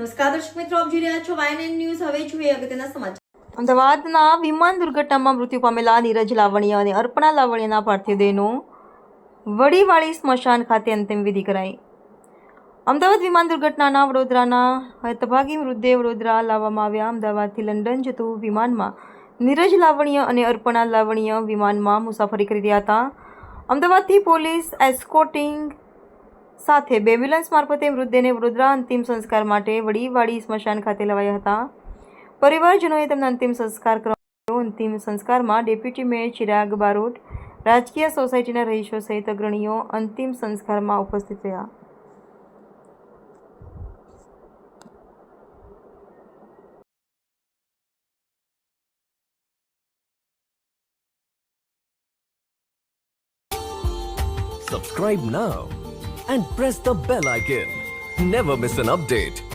નમસ્કાર દર્શક મિત્રો, આપ જોઈ રહ્યા છો YNN ન્યૂઝ. હવે જોઈએ અગત્યના સમાચાર. અમદાવાદના વિમાન દુર્ઘટનામાં મૃત્યુ પામેલા નીરજ લાવણિયા અને અર્પણા લાવણિયાના પાર્થિવ દેહનો વડીવાળી સ્મશાન ખાતે અંતિમ વિધિ કરાઈ. અમદાવાદ વિમાન દુર્ઘટનાના વડોદરાના હતભાગી મૃતદેહ વડોદરા લાવવામાં આવ્યા. અમદાવાદથી લંડન જતું વિમાનમાં નીરજ લાવણિયા અને અર્પણા લાવણિયા વિમાનમાં મુસાફરી કરી રહ્યા હતા. અમદાવાદથી પોલીસ એસ્કોર્ટિંગ સાથે એમ્બ્યુલન્સ મારફતે મૃતદેહને વડોદરા અંતિમ સંસ્કાર માટે વડીવાળી સ્મશાન ખાતે લવાયા હતા. પરિવારજનોએ તેમના અંતિમ સંસ્કાર કર્યો. અંતિમ સંસ્કારમાં ડેપ્યુટી મેયર ચિરાગ બારોટ, રાજકીય સોસાયટીના રહીશો સહિત અગ્રણીઓ અંતિમ સંસ્કારમાં ઉપસ્થિત રહ્યા. Subscribe now and press the bell icon. Never miss an update.